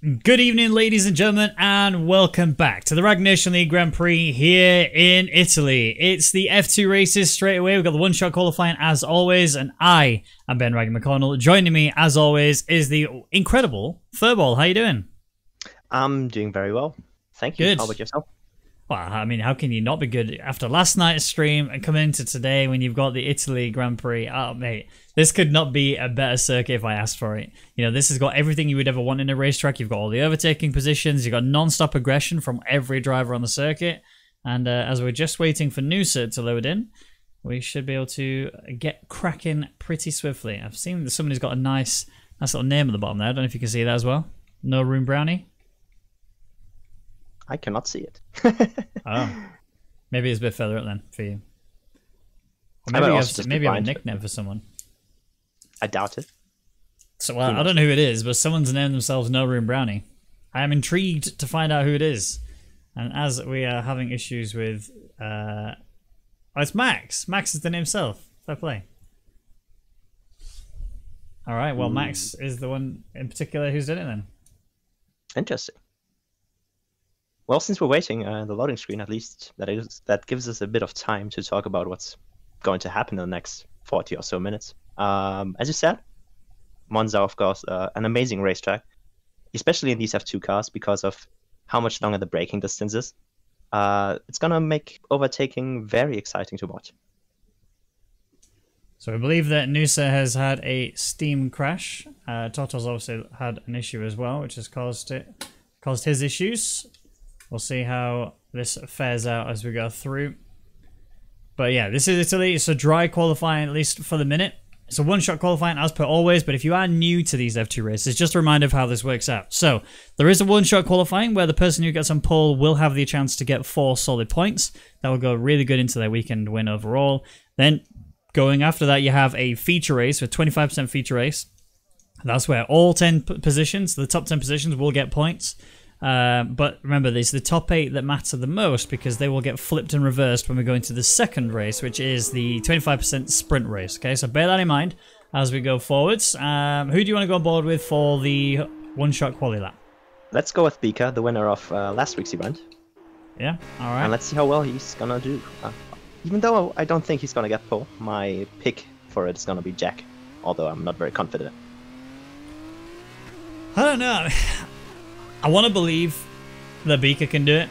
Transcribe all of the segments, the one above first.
Good evening, ladies and gentlemen, and welcome back to the Rwagnation League Grand Prix here in Italy. It's the F2 races straight away. We've got the one-shot qualifying as always, and I am Ben Raggy McConnell. Joining me, as always, is the incredible Furball. How you doing? I'm doing very well. Thank you. Good. How about yourself? Well, I mean, how can you not be good after last night's stream and coming into today when you've got the Italy Grand Prix? Oh, mate, this could not be a better circuit if I asked for it. You know, this has got everything you would ever want in a racetrack. You've got all the overtaking positions. You've got non-stop aggression from every driver on the circuit. And as we're just waiting for Noosa to load in, we should be able to get cracking pretty swiftly. I've seen that somebody's got a nice little name at the bottom there. I don't know if you can see that as well. No Room Brownie. I cannot see it. Oh, maybe it's a bit further up then for you. Or maybe you have a nickname for someone. I doubt it. So, well, I don't know who it is, but someone's named themselves No Room Brownie. I am intrigued to find out who it is. And as we are having issues with... oh, it's Max. Max is the name himself. Fair play. Alright, well, Max is the one in particular who's done it then. Interesting. Well, since we're waiting, the loading screen at least, that gives us a bit of time to talk about what's going to happen in the next 40 or so minutes. As you said, Monza, of course, an amazing racetrack, especially in these F2 cars because of how much longer the braking distance is. It's going to make overtaking very exciting to watch. So I believe that Noosa has had a steam crash. Toto's obviously had an issue as well, which has caused his issues. We'll see how this fares out as we go through. But yeah, this is Italy. It's a dry qualifying, at least for the minute. It's a one-shot qualifying as per always, but if you are new to these F2 races, just a reminder of how this works out. So, there is a one-shot qualifying where the person who gets on pole will have the chance to get 4 solid points. That will go really good into their weekend win overall. Then, going after that, you have a feature race, with 25% feature race. That's where all 10 positions, the top 10 positions, will get points. But remember, it's the top 8 that matter the most because they will get flipped and reversed when we go into the second race, which is the 25% sprint race. Okay, so bear that in mind as we go forwards. Who do you want to go on board with for the one-shot quali lap? Let's go with Bika, the winner of last week's event. Yeah, all right. And let's see how well he's going to do. Even though I don't think he's going to get pole, my pick for it is going to be Jack, although I'm not very confident. I don't know. I want to believe that Bika can do it.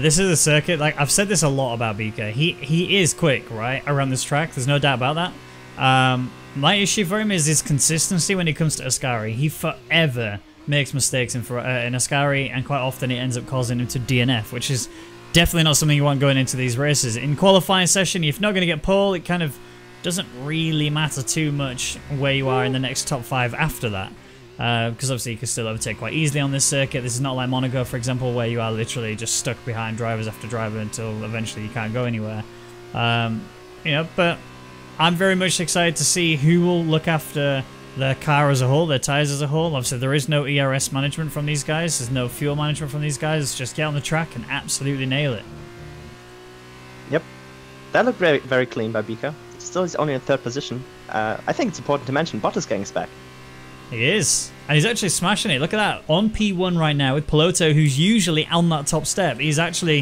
This is a circuit, like I've said this a lot about Bika. He is quick, right, around this track. There's no doubt about that. My issue for him is his consistency when it comes to Ascari. He forever makes mistakes in Ascari, and quite often it ends up causing him to DNF, which is definitely not something you want going into these races. In qualifying session, if you're not going to get pole, it kind of doesn't really matter too much where you are in the next top 5 after that. Because obviously you can still overtake quite easily on this circuit. This is not like Monaco, for example, where you are literally just stuck behind drivers after driver until eventually you can't go anywhere. You know, but I'm very much excited to see who will look after their car as a whole, their tyres as a whole. Obviously, there is no ERS management from these guys. There's no fuel management from these guys. It's just get on the track and absolutely nail it. Yep. That looked very, very clean by Bika. Still, he's only in 3rd position. I think it's important to mention Bottas Gang's back. He is. And he's actually smashing it. Look at that. On P1 right now with Piloto, who's usually on that top step. He's actually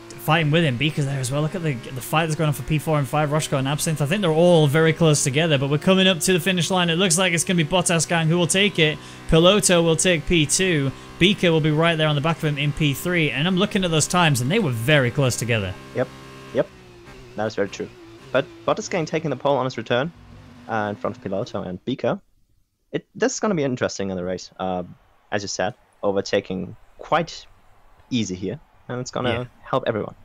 fighting with him. Bika's there as well. Look at the fight that's going on for P4 and 5. Roshko and Absinthe. I think they're all very close together, but we're coming up to the finish line. It looks like it's going to be Bottas Gang who will take it. Piloto will take P2. Bika will be right there on the back of him in P3. And I'm looking at those times, and they were very close together. Yep. That is very true. But Bottas Gang taking the pole on his return in front of Piloto and Bika. This is going to be interesting in the race. As you said, overtaking quite easy here, and it's going to help everyone.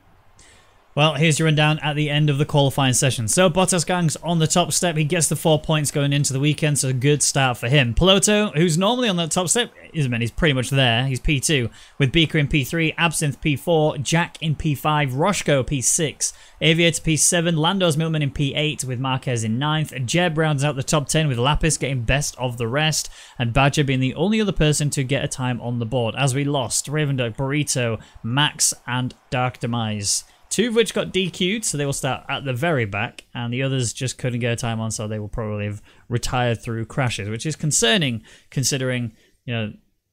Well, here's your rundown at the end of the qualifying session. So Bottas Gang's on the top step. He gets the 4 points going into the weekend, so a good start for him. Piloto, who's normally on that top step, he's pretty much there. He's P2, with Beaker in P3, Absinthe P4, Jack in P5, Roshko P6, Aviator P7, Lando's Milman in P8, with Marquez in 9th. Jeb rounds out the top 10 with Lapis getting best of the rest, and Badger being the only other person to get a time on the board, as we lost Raven Duck, Burrito, Max, and Dark Demise. 2 of which got DQ'd, so they will start at the very back, and the others just couldn't get a time on, so they will probably have retired through crashes, which is concerning, considering, you know,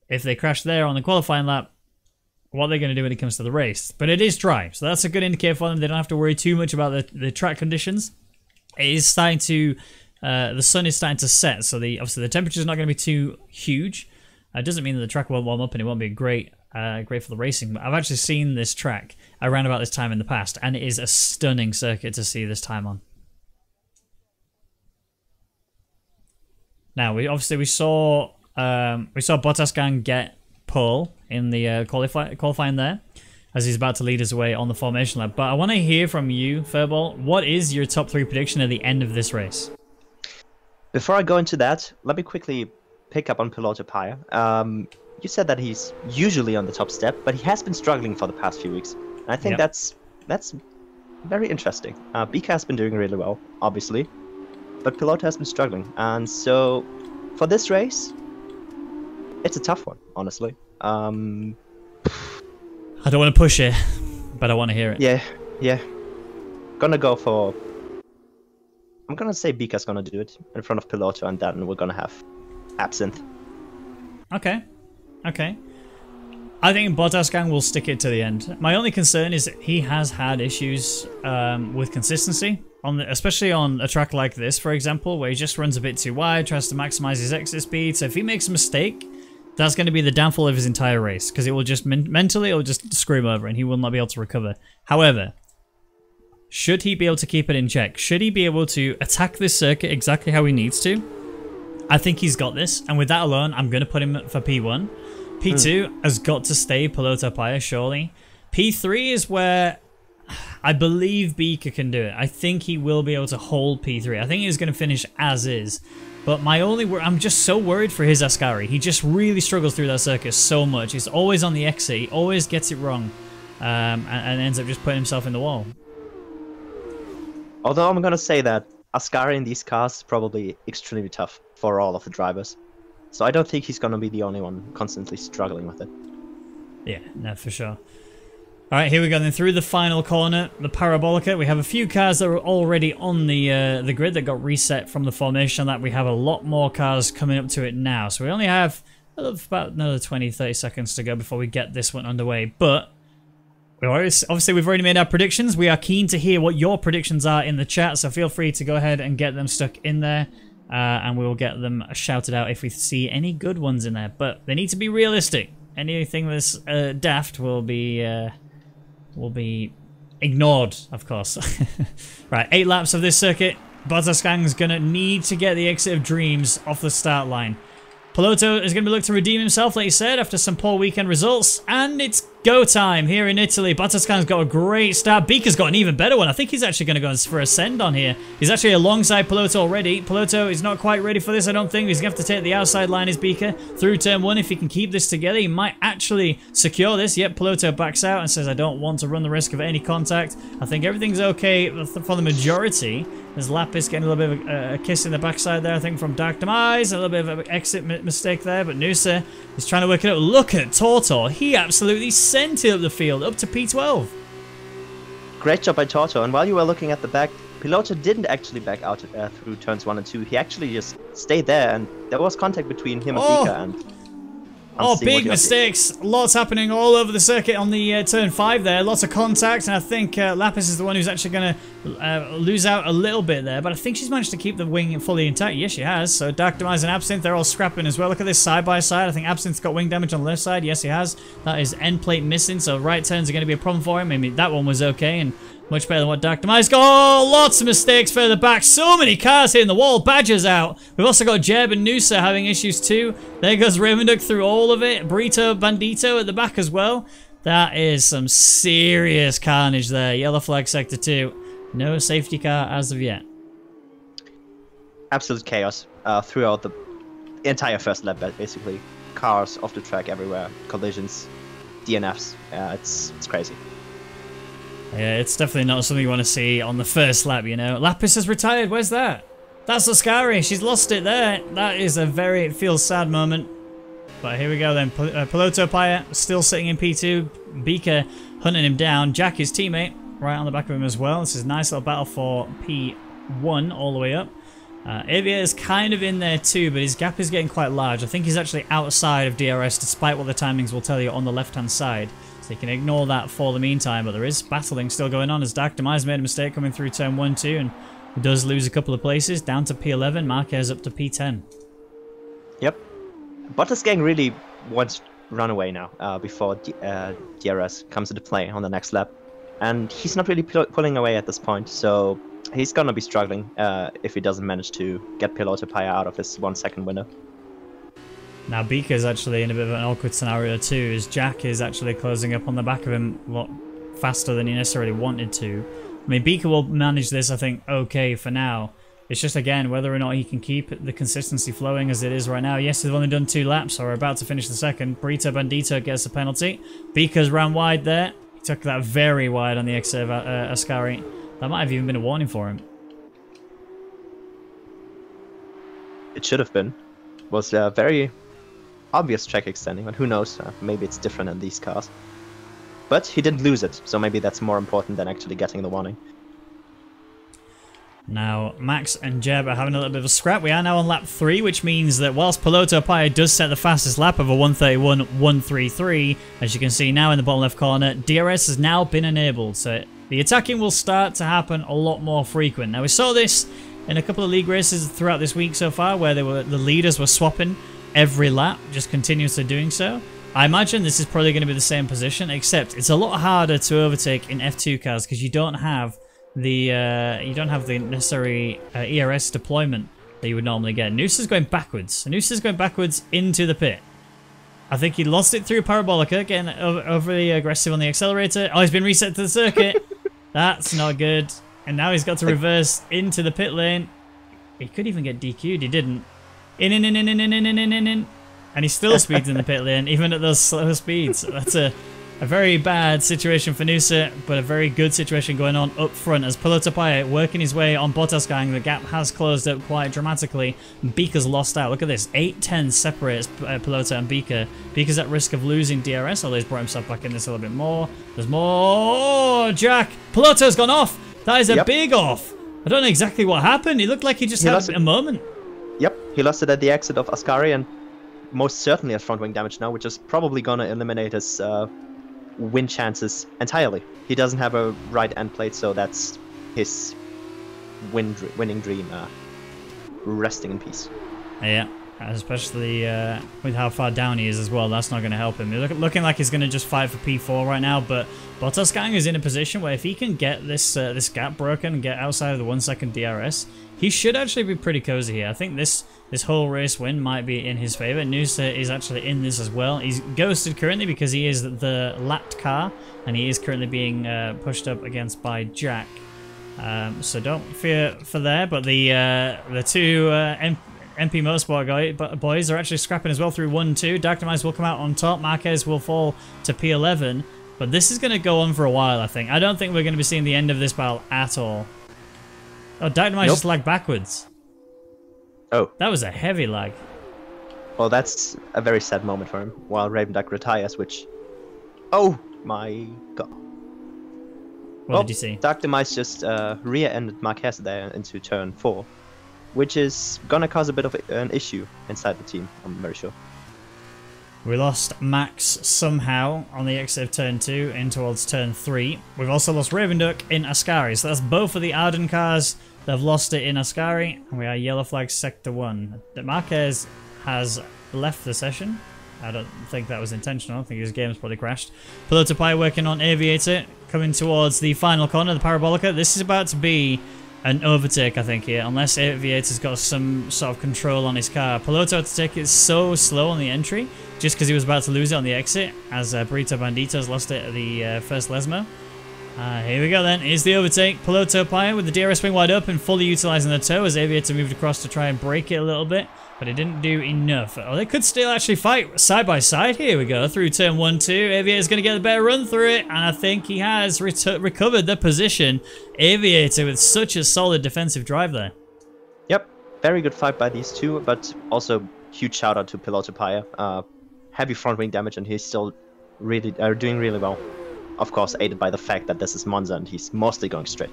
if they crash there on the qualifying lap, what they're going to do when it comes to the race. But it is dry, so that's a good indicator for them. They don't have to worry too much about the track conditions. It is starting to, the sun is starting to set, so obviously the temperature is not going to be too huge. It doesn't mean that the track won't warm up and it won't be great for the racing. But I've actually seen this track around about this time in the past, and it is a stunning circuit to see this time on. Now, we saw Bottas gang get pole in the qualifying there, as he's about to lead us away on the formation lap. But I want to hear from you, Furball. What is your top 3 prediction at the end of this race? Before I go into that, let me quickly pick up on Piloto Paya. You said that he's usually on the top step, but he has been struggling for the past few weeks. And I think that's very interesting. Bika has been doing really well, obviously, but Piloto has been struggling. And so for this race, it's a tough one, honestly. I don't want to push it, but I want to hear it. Yeah. I'm gonna say Bika's gonna do it in front of Piloto, and then we're gonna have Absinthe. Okay. I think Bottas gang will stick it to the end. My only concern is that he has had issues with consistency, especially on a track like this, for example, where he just runs a bit too wide, tries to maximize his exit speed. So if he makes a mistake, that's going to be the downfall of his entire race, because it will just mentally, it will just screw him over and he will not be able to recover. However, should he be able to keep it in check? Should he be able to attack this circuit exactly how he needs to? I think he's got this, and with that alone, I'm going to put him for P1. P2 has got to stay Piloto Paya, surely. P3 is where I believe Bika can do it. I think he will be able to hold P3. I think he's going to finish as is. But I'm just so worried for his Ascari. He just really struggles through that circuit so much. He's always on the exit. He always gets it wrong, and ends up just putting himself in the wall. Although I'm gonna say that Ascari in these cars is probably extremely tough for all of the drivers. So I don't think he's gonna be the only one constantly struggling with it. Yeah, no, for sure. Alright, here we go then. Through the final corner, the Parabolica. We have a few cars that are already on the grid that got reset from the formation lap. We have a lot more cars coming up to it now. So we only have about another 20-30 seconds to go before we get this one underway. But obviously, we've already made our predictions. We are keen to hear what your predictions are in the chat, so feel free to go ahead and get them stuck in there, and we will get them shouted out if we see any good ones in there. But they need to be realistic. Anything that's daft will be ignored, of course. Right, 8 laps of this circuit. Bottas gang's gonna need to get the exit of Dreams off the start line. Piloto is going to look to redeem himself, like you said, after some poor weekend results. And it's go time here in Italy. Bottas has got a great start. Bika's got an even better one. I think he's actually going to go for a send on here. He's actually alongside Piloto already. Piloto is not quite ready for this, I don't think. He's going to have to take the outside line as Bika through turn 1. If he can keep this together, he might actually secure this. Yep, Piloto backs out and says, I don't want to run the risk of any contact. I think everything's okay for the majority. There's Lapis getting a little bit of a kiss in the backside there, I think, from Dark Demise. A little bit of an exit mistake there, but Noosa is trying to work it out. Look at Tortor. He absolutely sent it up the field, up to P12. Great job by Tortor. And while you were looking at the back, Piloto didn't actually back out through turns 1 and 2. He actually just stayed there, and there was contact between him and Bika. And big mistakes. Lots happening all over the circuit on the turn 5 there. Lots of contact, and I think Lapis is the one who's actually going to lose out a little bit there. But I think she's managed to keep the wing fully intact. Yes, she has. So Dark Demise and Absinthe, they're all scrapping as well. Look at this side by side. I think Absinthe's got wing damage on the left side. Yes, he has. That is end plate missing, so right turns are going to be a problem for him. I mean, that one was okay, and much better than what Dark Demise got. Oh, lots of mistakes further back. So many cars hitting the wall. Badger's out. We've also got Jeb and Noosa having issues too. There goes Raymonduk through all of it. Burrito Bandito at the back as well. That is some serious carnage there. Yellow flag sector 2. No safety car as of yet. Absolute chaos throughout the entire first lap, basically. Cars off the track everywhere. Collisions. DNFs. It's crazy. Yeah, it's definitely not something you want to see on the first lap, you know. Lapis has retired. Where's that? That's Ascari. She's lost it there. That is a very, it feels sad moment. But here we go then. Piloto Paya still sitting in P2. Bika hunting him down. Jack, his teammate, right on the back of him as well. This is a nice little battle for P1 all the way up. Aviator is kind of in there too, but his gap is getting quite large. I think he's actually outside of DRS, despite what the timings will tell you on the left-hand side. So you can ignore that for the meantime, but there is battling still going on as Dark Demise made a mistake coming through turn 1-2 and does lose a couple of places, down to P11, Marquez up to P10. Yep. Bottas gang really wants runaway now before DRS comes into play on the next lap. And he's not really pulling away at this point, so he's gonna be struggling if he doesn't manage to get Piloto Paya out of his 1 second window. Now Beaker's actually in a bit of an awkward scenario too, as Jack is actually closing up on the back of him a lot faster than he necessarily wanted to. I mean, Beaker will manage this, I think, okay for now. It's just, again, whether or not he can keep the consistency flowing as it is right now. Yes, they've only done 2 laps, so we're about to finish the second. Brito Bandito gets a penalty. Beaker's ran wide there. He took that very wide on the exit of Ascari. That might have even been a warning for him. It should have been. It was a very obvious track extending, but who knows, maybe it's different in these cars. But he didn't lose it, so maybe that's more important than actually getting the warning. Now, Max and Jeb are having a little bit of a scrap. We are now on lap 3, which means that whilst Piloto Paya does set the fastest lap of a 1:31.133, as you can see now in the bottom left corner, DRS has now been enabled, so the attacking will start to happen a lot more frequent. Now, we saw this in a couple of league races throughout this week so far, where the leaders were swapping every lap, just continuously doing so. I imagine this is probably going to be the same position, except it's a lot harder to overtake in F2 cars because you don't have the necessary ERS deployment that you would normally get. Noose is going backwards. Noose is going backwards into the pit. I think he lost it through Parabolica, getting overly aggressive on the accelerator. Oh, he's been reset to the circuit. That's not good. And now he's got to reverse into the pit lane. He could even get DQ'd. He didn't. In. And he still speeds in the pit lane, even at those slow speeds. That's a very bad situation for Noosa, but a very good situation going on up front as Piloto Paya working his way on Bottas gang. The gap has closed up quite dramatically. Beaker's lost out. Look at this. 8-10 separates Piloto and Beaker. Beaker's at risk of losing DRS, although he's brought himself back in this a little bit more. There's more. Oh, Jack. Piloto's gone off. That is a big off. I don't know exactly what happened. He looked like he just had a moment. Yep, he lost it at the exit of Ascari and most certainly has front wing damage now, which is probably going to eliminate his win chances entirely. He doesn't have a right end plate, so that's his winning dream resting in peace. Yeah, especially with how far down he is as well. That's not going to help him. Looking like he's going to just fight for P4 right now, but Bottas gang is in a position where if he can get this this gap broken and get outside of the 1 second DRS, he should actually be pretty cozy here. I think this whole race win might be in his favor. Noosa is actually in this as well. He's ghosted currently because he is the lapped car, and he is currently being pushed up against by Jack. So don't fear for there. But the two MP Motorsport boys are actually scrapping as well through 1-2. Dark Demise will come out on top. Marquez will fall to P11. But this is going to go on for a while, I think. I don't think we're going to be seeing the end of this battle at all. Oh, Dark Demise just lagged backwards. Oh. That was a heavy lag. Well, that's a very sad moment for him, while Raven Duck retires, which... Oh my god. What did you see? Dark Demise just rear-ended Marquez there into turn 4, which is gonna cause a bit of an issue inside the team, I'm very sure. We lost Max somehow on the exit of turn 2 in towards turn 3. We've also lost Raven Duck in Ascari, so that's both of the Arden cars that have lost it in Ascari, and we are yellow flag sector 1. Marquez has left the session. I don't think that was intentional. I think his game's probably crashed. Piloto Paya working on Aviator, coming towards the final corner, the Parabolica. This is about to be an overtake, I think, here, unless Aviator's got some sort of control on his car. Piloto had to take it so slow on the entry, just because he was about to lose it on the exit, as Brito Bandito's lost it at the first Lesmo. Here we go then, here's the overtake. Piloto Paya with the DRS wing wide open, fully utilising the toe as Aviator moved across to try and break it a little bit, but it didn't do enough. Oh, they could still actually fight side by side. Here we go, through turn 1-2. Aviator's going to get a better run through it, and I think he has recovered the position. Aviator with such a solid defensive drive there. Yep, very good fight by these two, but also huge shout out to Piloto Paya. Heavy front wing damage, and he's still really doing really well. Of course, aided by the fact that this is Monza and he's mostly going straight.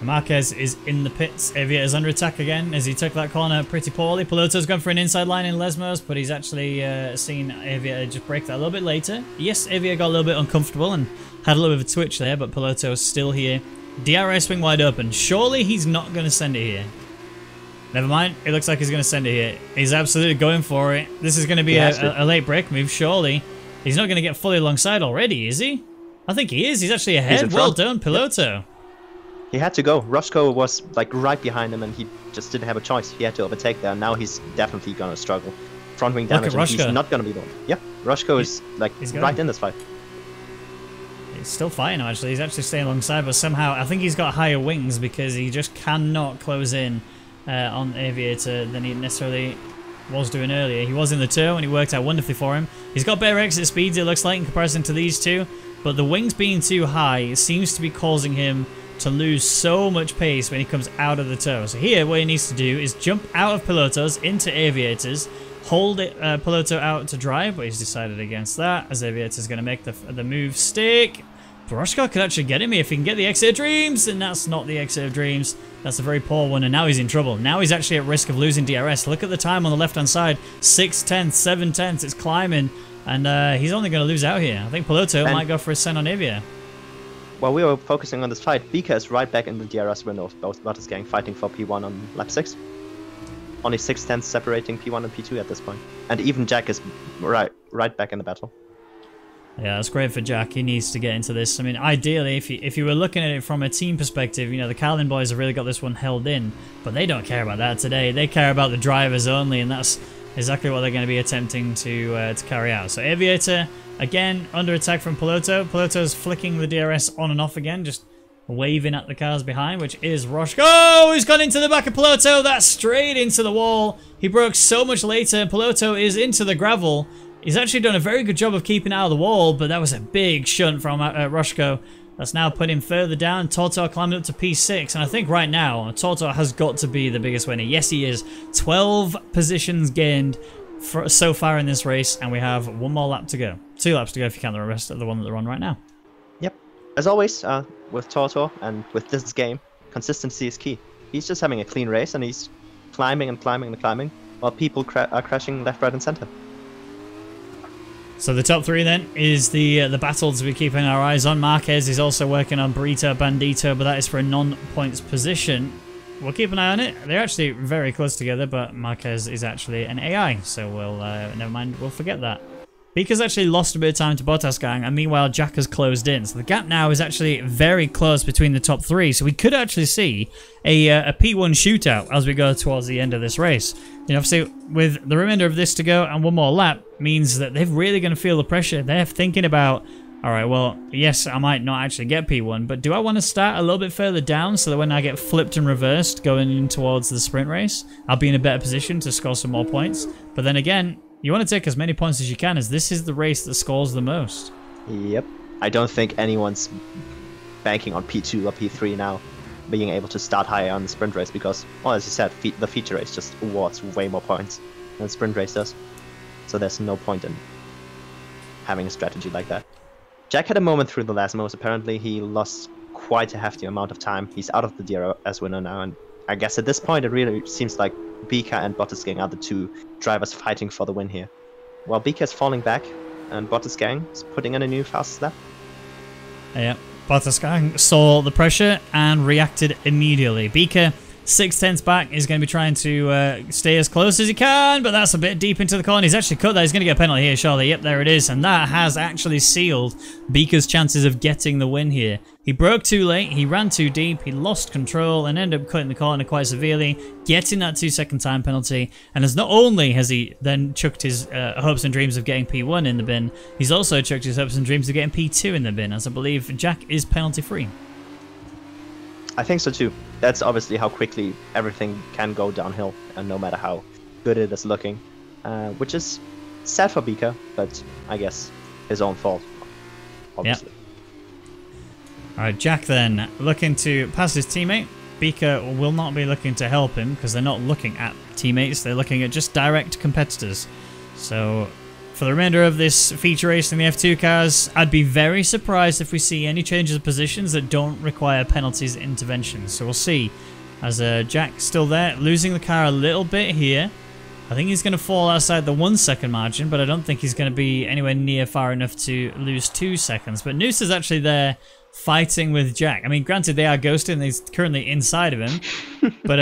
Marquez is in the pits. Aviator's under attack again as he took that corner pretty poorly. Piloto's gone for an inside line in Lesmos, but he's actually seen Aviator just break that a little bit later. Yes, Aviator got a little bit uncomfortable and had a little bit of a twitch there, but Piloto's still here. DRS swing wide open. Surely he's not going to send it here. Never mind. It looks like he's going to send it here. He's absolutely going for it. This is going to be a late break move, surely. He's not going to get fully alongside already, is he? I think he is. He's actually ahead. Well done, Piloto. Yep. He had to go. Roscoe was like right behind him and he just didn't have a choice. He had to overtake there. Now he's definitely going to struggle. Front wing damage and he's not going to be the one. Yeah, Roscoe is like right in this fight. He's still fighting actually. He's actually staying alongside, but somehow I think he's got higher wings because he just cannot close in on Aviator than he necessarily was doing earlier. He was in the turn and he worked out wonderfully for him. He's got better exit speeds, it looks like, in comparison to these two, but the wings being too high seems to be causing him to lose so much pace when he comes out of the toe. So here what he needs to do is jump out of Piloto's into Aviator's, hold it, Piloto out to drive, but he's decided against that as Aviator's going to make the move stick. Roscoe could actually get him if he can get the exit of dreams, and that's not the exit of dreams. That's a very poor one, and now he's in trouble. Now he's actually at risk of losing DRS. Look at the time on the left-hand side. 6 tenths, 7 tenths. It's climbing, and he's only going to lose out here. I think Piloto might go for a send on Avia. While we were focusing on this fight, Bika is right back in the DRS window of both Rwagnation fighting for P1 on lap 6. Only 6 tenths separating P1 and P2 at this point. And even Jack is right back in the battle. Yeah, that's great for Jack. He needs to get into this. I mean, ideally, if you were looking at it from a team perspective, you know, the Carlin boys have really got this one held in, but they don't care about that today. They care about the drivers only, and that's exactly what they're going to be attempting to carry out. So Aviator, again, under attack from Piloto. Piloto's flicking the DRS on and off again, just waving at the cars behind, which is Roscoe. Oh, he's gone into the back of Piloto. That's straight into the wall. He broke so much later. Piloto is into the gravel. He's actually done a very good job of keeping out of the wall, but that was a big shunt from Roscoe. That's now put him further down. Toto climbed up to P6, and I think right now, Toto has got to be the biggest winner. Yes, he is. 12 positions gained so far in this race, and we have one more lap to go. 2 laps to go if you count the rest of the one that they're on right now. Yep. As always, with Toto and with this game, consistency is key. He's just having a clean race, and he's climbing and climbing and climbing, while people are crashing left, right, and center. So the top 3 then is the battles we're keeping our eyes on. Marquez is also working on Burrito Bandito, but that is for a non-points position. We'll keep an eye on it. They're actually very close together, but Marquez is actually an AI, so we'll never mind. We'll forget that. Bika's actually lost a bit of time to Bottas gang, and meanwhile Jack has closed in. So the gap now is actually very close between the top 3. So we could actually see a P1 shootout as we go towards the end of this race. You know, obviously with the remainder of this to go and one more lap means that they're really going to feel the pressure. They're thinking about, all right, well, yes, I might not actually get P1, but do I want to start a little bit further down so that when I get flipped and reversed going in towards the sprint race, I'll be in a better position to score some more points. But then again, you want to take as many points as you can, as this is the race that scores the most. Yep. I don't think anyone's banking on P2 or P3 now, being able to start higher on the sprint race because, well, as you said, the feature race just awards way more points than the sprint race does. So there's no point in having a strategy like that. Jack had a moment through the last most. Apparently, he lost quite a hefty amount of time. He's out of the DRS winner now, and I guess at this point it really seems like Bika and Bottas gang are the 2 drivers fighting for the win here. While Bika is falling back and Bottas gang is putting in a new fast lap. Yeah, Bottas gang saw the pressure and reacted immediately. Bika, 6 tenths back, is going to be trying to stay as close as he can, but that's a bit deep into the corner. He's actually cut that. He's going to get a penalty here, surely. Yep, there it is. And that has actually sealed Bika's chances of getting the win here. He broke too late, he ran too deep, he lost control and ended up cutting the corner quite severely, getting that 2-second time penalty. And as not only has he then chucked his hopes and dreams of getting P1 in the bin, he's also chucked his hopes and dreams of getting P2 in the bin, as I believe Jack is penalty free. I think so too. That's obviously how quickly everything can go downhill, and no matter how good it is looking, which is sad for Bika, but I guess his own fault, obviously. Yep. Alright, Jack then looking to pass his teammate. Bika will not be looking to help him because they're not looking at teammates, they're looking at just direct competitors. So for the remainder of this feature race in the F2 cars, I'd be very surprised if we see any changes of positions that don't require penalties interventions. So we'll see. As Jack still there, losing the car a little bit here. I think he's going to fall outside the 1 second margin, but I don't think he's going to be anywhere near far enough to lose 2 seconds. But Noose is actually there fighting with Jack. I mean, granted, they are ghosted and he's currently inside of him. But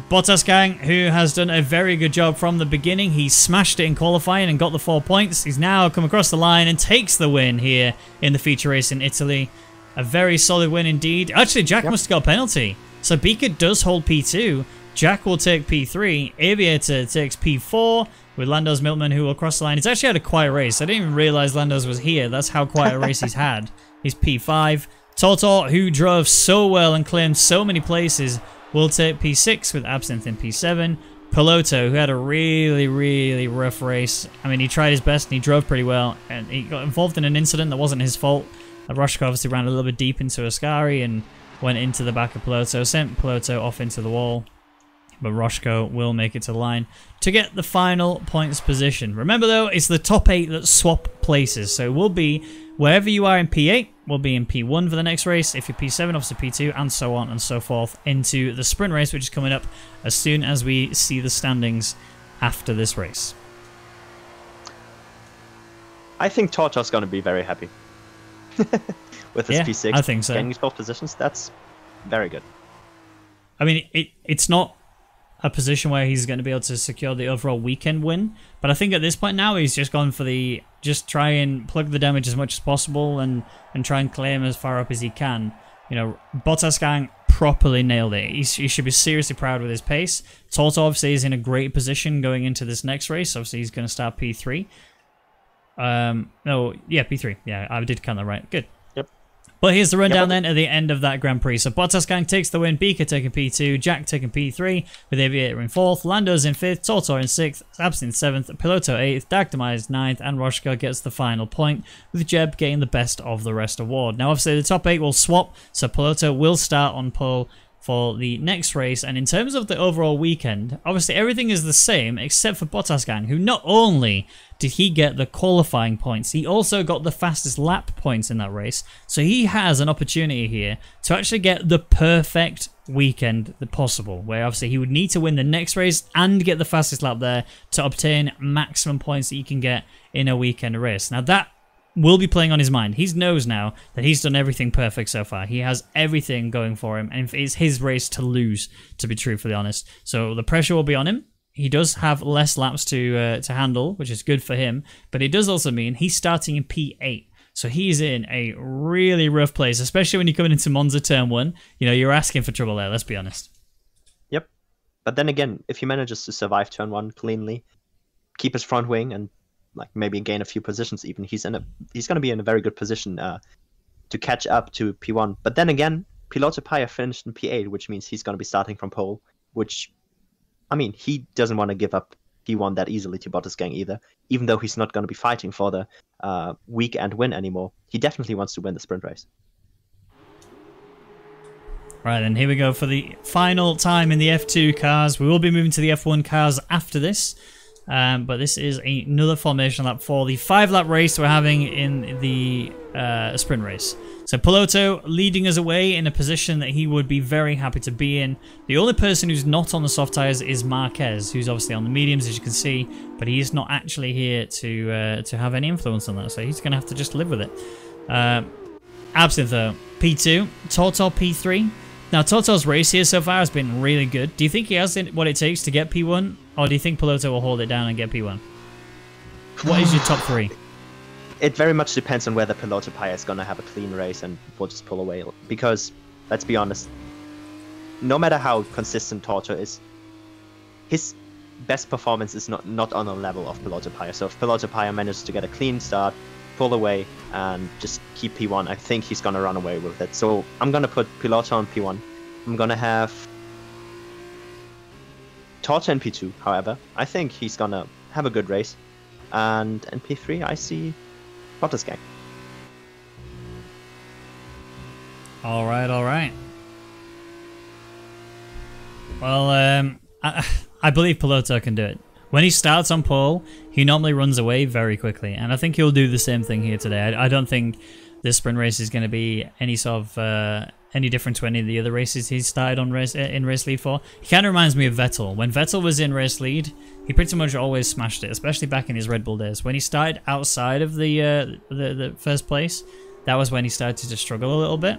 Bottas gang, who has done a very good job from the beginning. He smashed it in qualifying and got the 4 points. He's now come across the line and takes the win here in the feature race in Italy. A very solid win indeed. Actually, Jack must have got a penalty. So Beaker does hold P2. Jack will take P3. Aviator takes P4 with Lando's Milkman, who will cross the line. He's actually had a quiet race. I didn't even realize Lando's was here. That's how quiet a race he's had. He's P5. Totor, who drove so well and claimed so many places, will take P6 with Absinthe in P7. Piloto, who had a really, really rough race. I mean, he tried his best and he drove pretty well. And he got involved in an incident that wasn't his fault. Roshko obviously ran a little bit deep into Ascari and went into the back of Piloto. Sent Piloto off into the wall. But Roshko will make it to the line to get the final points position. Remember though, it's the top 8 that swap places. So it will be wherever you are in P8, will be in P1 for the next race. If you're P7, obviously P2, and so on and so forth into the sprint race, which is coming up as soon as we see the standings after this race. I think Tortor's going to be very happy with his P6. I think so. Getting 12 positions, that's very good. I mean, it's not a position where he's going to be able to secure the overall weekend win. But I think at this point now, he's just gone for the, just try and plug the damage as much as possible and try and claim as far up as he can. You know, Bottas gang properly nailed it. He should be seriously proud with his pace. Toto obviously is in a great position going into this next race. Obviously, he's going to start P3. No, yeah, P3. Yeah, I did count that right. Good. But here's the rundown then at the end of that Grand Prix. So Bottas gang takes the win, Beaker taking P2, Jack taking P3, with Aviator in 4th, Lando's in 5th, Totor in 6th, Absinthe 7th, Piloto 8th, Dagdamized 9th, and Roshka gets the final point, with Jeb getting the best of the rest award. Now obviously the top 8 will swap, so Piloto will start on pole for the next race, and in terms of the overall weekend, obviously everything is the same except for Bottas gang, who not only did he get the qualifying points, he also got the fastest lap points in that race, so he has an opportunity here to actually get the perfect weekend possible, where obviously he would need to win the next race and get the fastest lap there to obtain maximum points that you can get in a weekend race. Now that will be playing on his mind. He knows now that he's done everything perfect so far. He has everything going for him, and it's his race to lose, to be truthfully honest. So the pressure will be on him. He does have less laps to handle, which is good for him, but it does also mean he's starting in P8. So he's in a really rough place, especially when you're coming into Monza turn 1. You know, you're asking for trouble there, let's be honest. Yep. But then again, if he manages to survive turn 1 cleanly, keep his front wing, and like maybe gain a few positions even, he's going to be in a very good position to catch up to P1. But then again, Piloto Paya finished in P8, which means he's going to be starting from pole, which, I mean, he doesn't want to give up P1 that easily to Bottas gang either, even though he's not going to be fighting for the weekend win anymore. He definitely wants to win the sprint race. Right, then here we go for the final time in the F2 cars. We will be moving to the F1 cars after this. But this is another formation lap for the 5-lap race we're having in the sprint race. So Piloto leading us away in a position that he would be very happy to be in. The only person who's not on the soft tyres is Marquez, who's obviously on the mediums, as you can see, but he's not actually here to have any influence on that, so he's going to have to just live with it. Absinthe though, P2, Tortor P3. Now, Totor's race here so far has been really good. Do you think he has what it takes to get P1? Or do you think Piloto will hold it down and get P1? What is your top 3? It very much depends on whether Piloto Paya is going to have a clean race and will just pull away. Because, let's be honest, no matter how consistent Tortor is, his best performance is not on the level of Piloto Paya. So if Piloto Paya manages to get a clean start, pull away, and just keep P1, I think he's going to run away with it. So I'm going to put Piloto on P1. I'm going to have Tortor in P2, however. I think he's going to have a good race. And in P3, I see Bottas gang. All right, all right. Well, I believe Piloto can do it. When he starts on pole, he normally runs away very quickly, and I think he'll do the same thing here today. I don't think this sprint race is going to be any sort of any different to any of the other races he's started on in race lead for. He kind of reminds me of Vettel. When Vettel was in race lead, he pretty much always smashed it, especially back in his Red Bull days. When he started outside of the first place, that was when he started to struggle a little bit.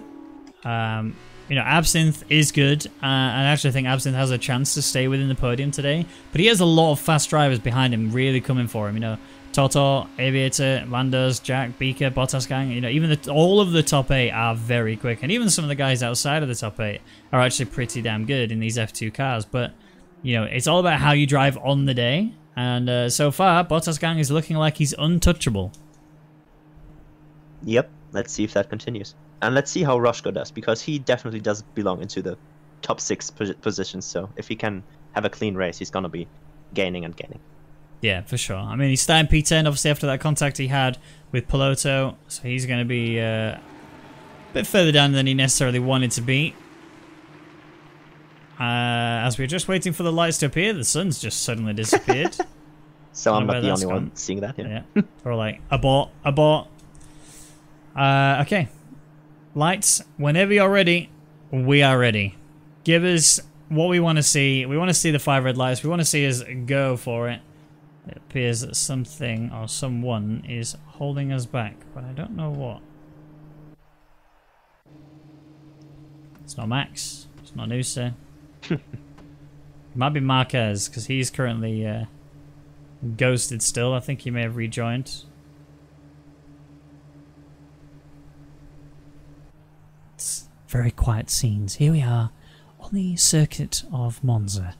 You know, Absinthe is good, and I actually think Absinthe has a chance to stay within the podium today. But he has a lot of fast drivers behind him really coming for him. You know, Toto, Aviator, Landos, Jack, Beaker, Bottas gang. You know, even all of the top 8 are very quick, and even some of the guys outside of the top 8 are actually pretty damn good in these F2 cars. But you know, it's all about how you drive on the day, and so far, Bottas gang is looking like he's untouchable. Yep. Let's see if that continues. And let's see how Roshko does, because he definitely does belong into the top 6 positions. So if he can have a clean race, he's going to be gaining and gaining. Yeah, for sure. I mean, he's starting P10, obviously, after that contact he had with Piloto. So he's going to be a bit further down than he necessarily wanted to be. As we're just waiting for the lights to appear, the sun's just suddenly disappeared. So I'm not the only one seeing that. Yeah. We're like, abort, abort. Okay. Lights, whenever you're ready, we are ready. Give us what we want to see. We want to see the 5 red lights. We want to see us go for it. It appears that something or someone is holding us back, but I don't know what. It's not Max. It's not Noosa. It might be Marquez, because he's currently ghosted still. I think he may have rejoined. Very quiet scenes. Here we are on the circuit of Monza,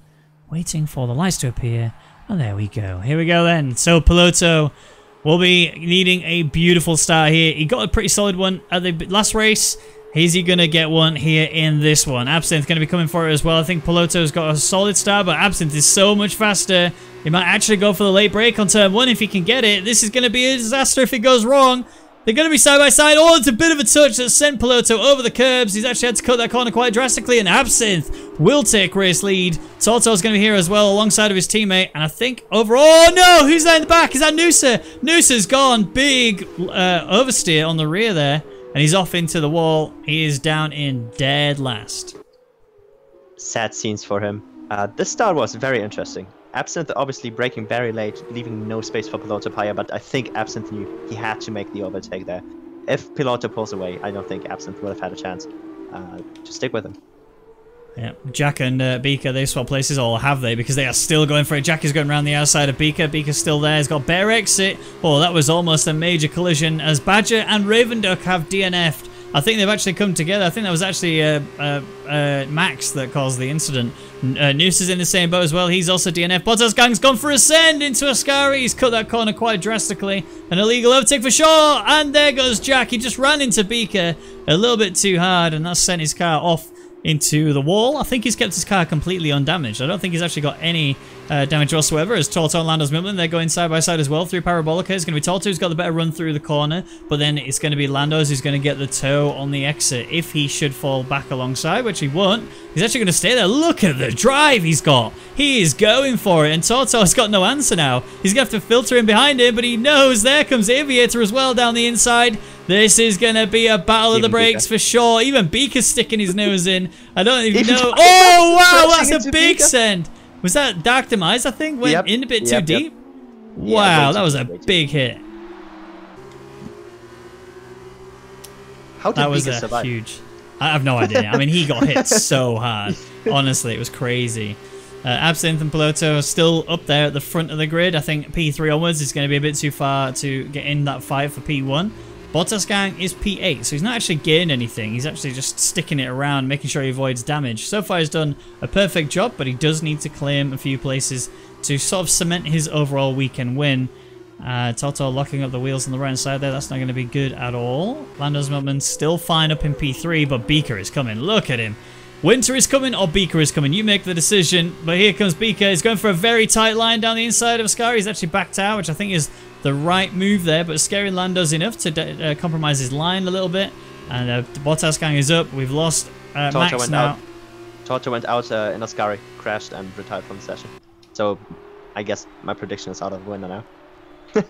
waiting for the lights to appear, and there we go. Here we go then. So Piloto will be needing a beautiful start here. He got a pretty solid one at the last race. Is he going to get one here in this one? Absinthe going to be coming for it as well. I think Piloto's got a solid start, but Absinthe is so much faster. He might actually go for the late break on turn 1 if he can get it. This is going to be a disaster if it goes wrong. They're going to be side by side. Oh, it's a bit of a touch that sent Piloto over the curbs. He's actually had to cut that corner quite drastically, and Absinthe will take race lead. Toto's going to be here as well alongside of his teammate, and I think overall... Oh, no! Who's there in the back? Is that Noosa? Noosa's gone. Big oversteer on the rear there, and he's off into the wall. He is down in dead last. Sad scenes for him. This start was very interesting. Absinthe obviously braking very late, leaving no space for Piloto Paya, but I think Absinthe knew he had to make the overtake there. If Piloto pulls away, I don't think Absinthe would have had a chance. Just stick with him. Yeah, Jack and Beaker, they swap places, or have they? Because they are still going for it. Jack is going around the outside of Beaker. Beaker's still there. He's got better exit. Oh, that was almost a major collision as Badger and Ravenduck have DNF'd. I think they've actually come together. I think that was actually Max that caused the incident. Noose is in the same boat as well. He's also DNF. Bottas gang's gone for a send into Ascari. He's cut that corner quite drastically. An illegal overtake for sure. And there goes Jack. He just ran into Beaker a little bit too hard, and that sent his car off into the wall. I think he's kept his car completely undamaged. I don't think he's actually got any damage whatsoever. As Toto and Lando's Milman, they're going side by side as well through Parabolica. It's going to be Toto who's got the better run through the corner, but then it's going to be Lando's who's going to get the toe on the exit if he should fall back alongside, which he won't. He's actually going to stay there. Look at the drive he's got. He is going for it, and Toto's got no answer now. He's going to have to filter in behind him, but he knows there comes Aviator as well down the inside. This is going to be a battle of the brakes for sure. Even Beaker's sticking his nose in. I don't even know. Oh, wow, that's a big send. Was that Dark Demise, I think? Went in a bit too deep? Wow, that was a big hit. How did Beaker survive? Huge. I have no idea. I mean, he got hit so hard. Honestly, it was crazy. Absinthe and Piloto are still up there at the front of the grid. I think P3 onwards is going to be a bit too far to get in that fight for P1. Bottas gang is P8, so he's not actually gained anything. He's actually just sticking it around, making sure he avoids damage. So far he's done a perfect job, but he does need to claim a few places to sort of cement his overall weekend win. Toto locking up the wheels on the right side there. That's not going to be good at all. Lando's Milman still fine up in P3, but Beaker is coming. Look at him. Winter is coming or Beaker is coming. You make the decision. But here comes Beaker. He's going for a very tight line down the inside of Ascari. He's actually backed out, which I think is the right move there. But Scary Lando's enough to compromise his line a little bit. And Bottas gang is up. We've lost Max now. Toto went out in Ascari, crashed and retired from the session. So I guess my prediction is out of the window now.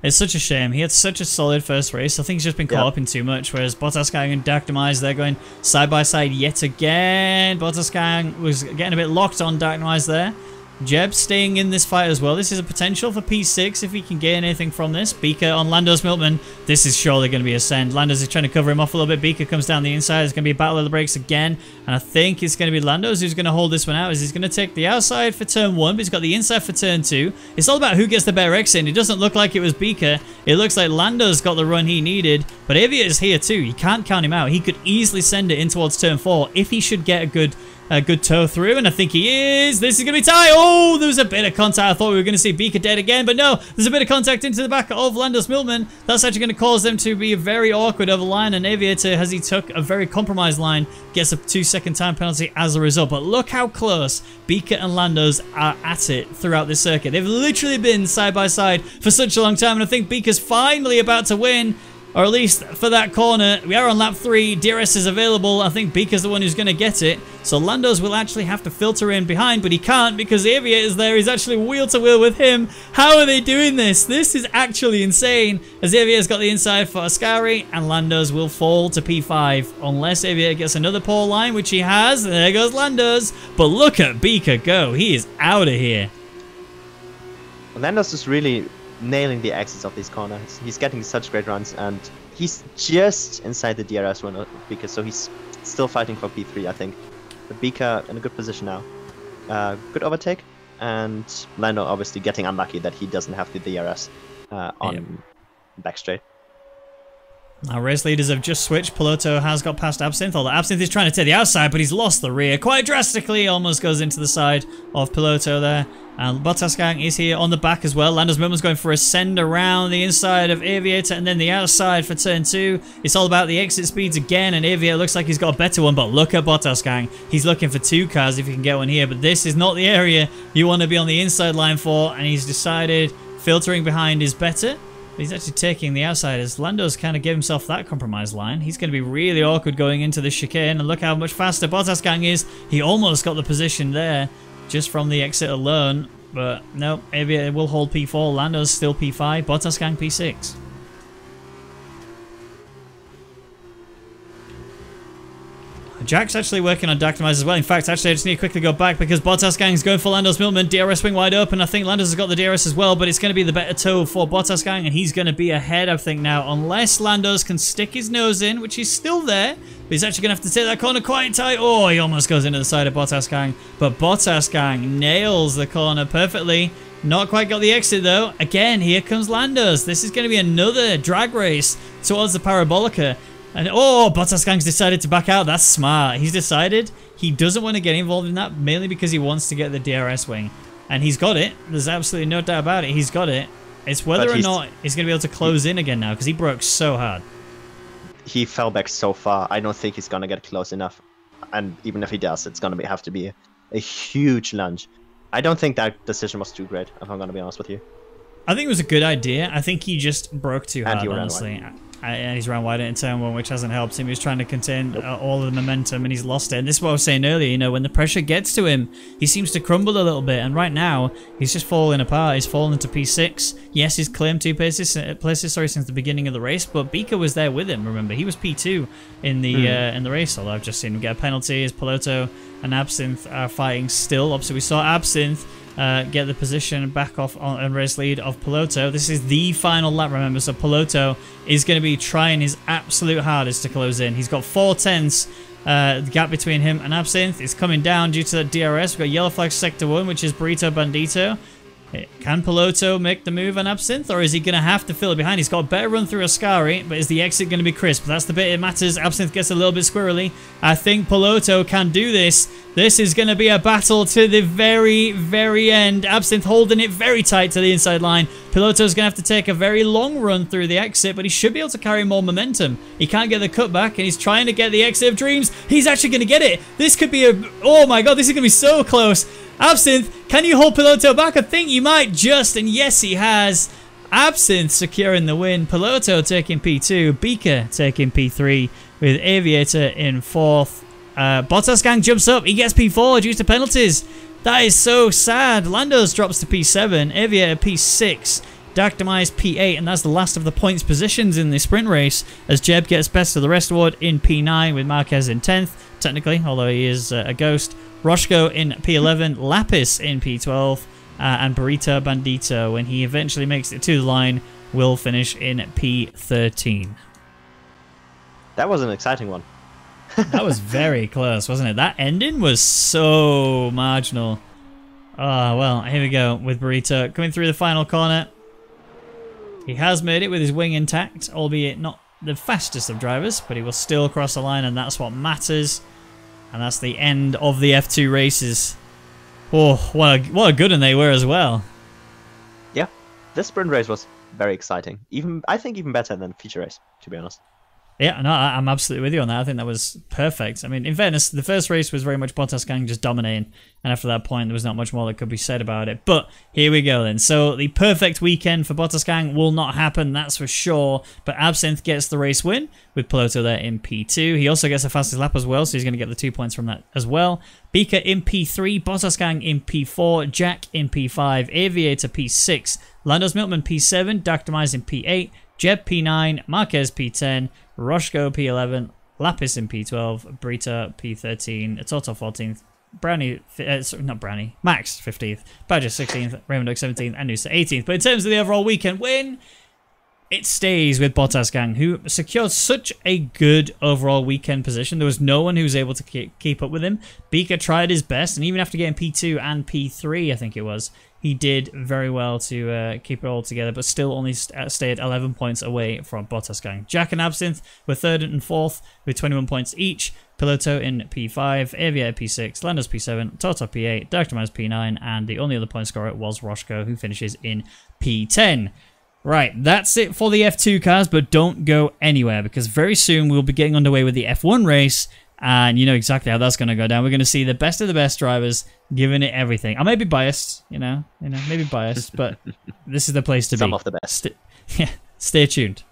It's such a shame. He had such a solid first race. I think he's just been caught up in too much, whereas Bottasgang and Dactymize, they're going side by side yet again. Bottasgang was getting a bit locked on Dactymize there. Jeb staying in this fight as well. This is a potential for P6 if he can gain anything from this. Beaker on Lando's Milkman. This is surely going to be a send. Lando's is trying to cover him off a little bit. Beaker comes down the inside. It's going to be a battle of the brakes again. And I think it's going to be Lando's who's going to hold this one out. He's going to take the outside for turn 1, but he's got the inside for turn 2. It's all about who gets the better exit in. It doesn't look like it was Beaker. It looks like Lando's got the run he needed. But Avia is here too. You can't count him out. He could easily send it in towards turn 4 if he should get a good toe through, and I think he is. This is going to be tight. Oh, there was a bit of contact. I thought we were going to see Beaker dead again, but no, there's a bit of contact into the back of Lando's Milkman. That's actually going to cause them to be very awkward over the line, and Aviator, as he took a very compromised line, gets a 2-second time penalty as a result. But look how close Beaker and Lando's are at it throughout this circuit. They've literally been side by side for such a long time, and I think Beaker's finally about to win. Or at least for that corner. We are on lap 3. DRS is available. I think Beaker's the one who's going to get it. So Lando's will actually have to filter in behind, but he can't because Avia is there. He's actually wheel to wheel with him. How are they doing this? This is actually insane. As Avia's got the inside for Ascari, and Lando's will fall to P5 unless Avia gets another pole line, which he has. There goes Lando's. But look at Beaker go. He is out of here. Lando's is really nailing the exits of these corners. He's getting such great runs, and he's just inside the DRS window because so he's still fighting for P3, I think. But Beaker in a good position now. Good overtake, and Lando obviously getting unlucky that he doesn't have the DRS on back straight. Our race leaders have just switched. Piloto has got past Absinthe, although Absinthe is trying to take the outside, but he's lost the rear quite drastically. Almost goes into the side of Piloto there. And Bottasgang is here on the back as well. Lando's Milkman's going for a send around the inside of Aviator and then the outside for turn 2. It's all about the exit speeds again, and Aviator looks like he's got a better one, but look at Bottasgang. He's looking for 2 cars if he can get one here, but this is not the area you want to be on the inside line for, and he's decided filtering behind is better. He's actually taking the outside as Lando's kind of gave himself that compromise line. He's going to be really awkward going into the chicane, and look how much faster Bottasgang is. He almost got the position there just from the exit alone, but no, Avia will hold P4. Lando's still P5, Bottasgang P6. Jack's actually working on Dactymize as well. In fact, actually, I just need to quickly go back because Bottasgang's going for Lando's Milkman. DRS wing wide open. I think Lando's has got the DRS as well, but it's going to be the better toe for Bottasgang, and he's going to be ahead, I think, now, unless Lando's can stick his nose in, which is still there. But he's actually going to have to take that corner quite tight. Oh, he almost goes into the side of Bottasgang, but Bottasgang nails the corner perfectly. Not quite got the exit, though. Again, here comes Lando's. This is going to be another drag race towards the Parabolica. And oh, Bottasgang's decided to back out. That's smart. He's decided he doesn't want to get involved in that, mainly because he wants to get the DRS wing. And he's got it. There's absolutely no doubt about it. He's got it. It's whether or not he's going to be able to close in again now, because he broke so hard. He fell back so far. I don't think he's going to get close enough. And even if he does, it's going to have to be a huge lunge. I don't think that decision was too great, if I'm going to be honest with you. I think it was a good idea. I think he just broke too hard, honestly. And he's ran wide into turn 1, which hasn't helped him. He was trying to contain all of the momentum, and he's lost it. And this is what I was saying earlier, you know, when the pressure gets to him, he seems to crumble a little bit. And right now, he's just falling apart. He's fallen into P6. Yes, he's claimed 2 places since the beginning of the race, but Beaker was there with him, remember. He was P2 in the race, although I've just seen him get a penalty as Piloto and Absinthe are fighting still. Obviously, we saw Absinthe get the position back off on race lead of Piloto. This is the final lap, remember, so Piloto is going to be trying his absolute hardest to close in. He's got 4 tenths. The gap between him and Absinthe is coming down due to that DRS. We've got yellow flag sector 1, which is Burrito Bandito. Can Piloto make the move on Absinthe, or is he going to have to fill it behind? He's got a better run through Ascari, but is the exit going to be crisp? That's the bit that matters. Absinthe gets a little bit squirrely. I think Piloto can do this. This is going to be a battle to the very, very end. Absinthe holding it very tight to the inside line. Piloto's going to have to take a very long run through the exit, but he should be able to carry more momentum. He can't get the cutback, and he's trying to get the exit of Dreams. He's actually going to get it. This could be a... Oh my god, this is going to be so close. Absinthe, can you hold Piloto back? I think you might just, and yes, he has. Absinthe securing the win. Piloto taking P2. Beaker taking P3 with Aviator in 4th. Bottasgang jumps up. He gets P4 due to penalties. That is so sad. Landos drops to P7, Aviator P6, Dactymize P8, and that's the last of the points positions in the sprint race, as Jeb gets best of the rest award in P9 with Marquez in 10th, technically, although he is a ghost. Roshko in P11, Lapis in P12, and Burrito Bandito, when he eventually makes it to the line, will finish in P13. That was an exciting one. That was very close, wasn't it? That ending was so marginal. Oh, well, here we go with Burrito coming through the final corner. He has made it with his wing intact, albeit not the fastest of drivers, but he will still cross the line, and that's what matters. And that's the end of the F2 races. Oh, what a good one they were as well. Yeah, this sprint race was very exciting. I think even better than feature race, to be honest. Yeah, no, I'm absolutely with you on that. I think that was perfect. I mean, in fairness, the first race was very much Bottas Gang just dominating, and after that point, there was not much more that could be said about it. But here we go then. So the perfect weekend for Bottas Gang will not happen, that's for sure. But Absinthe gets the race win with Piloto there in P2. He also gets the fastest lap as well, so he's going to get the 2 points from that as well. Beaker in P3, Bottas Gang in P4, Jack in P5, Aviator P6, Landos Milkman P7, Dactymize in P8, Jeb P9, Marquez P10, Roshko P11, Lapis in P12, Brita P13, Toto 14th, Brownie, not Brownie, Max 15th, Badger 16th, Raymond Duck 17th, and Noosa 18th. But in terms of the overall weekend win, it stays with Bottas Gang, who secured such a good overall weekend position. There was no one who was able to keep up with him. Beaker tried his best, and even after getting P2 and P3, I think it was, he did very well to keep it all together, but still only stayed 11 points away from Bottas Gang. Jack and Absinthe were 3rd and 4th with 21 points each. Piloto in P5, Aviator P6, Landos P7, Toto P8, Dactymize P9, and the only other point scorer was Roshko, who finishes in P10. Right, that's it for the F2 cars, but don't go anywhere, because very soon we'll be getting underway with the F1 race, and you know exactly how that's going to go down. We're going to see the best of the best drivers giving it everything. I may be biased, maybe biased, but this is the place to be. Some of the best. Yeah, stay tuned.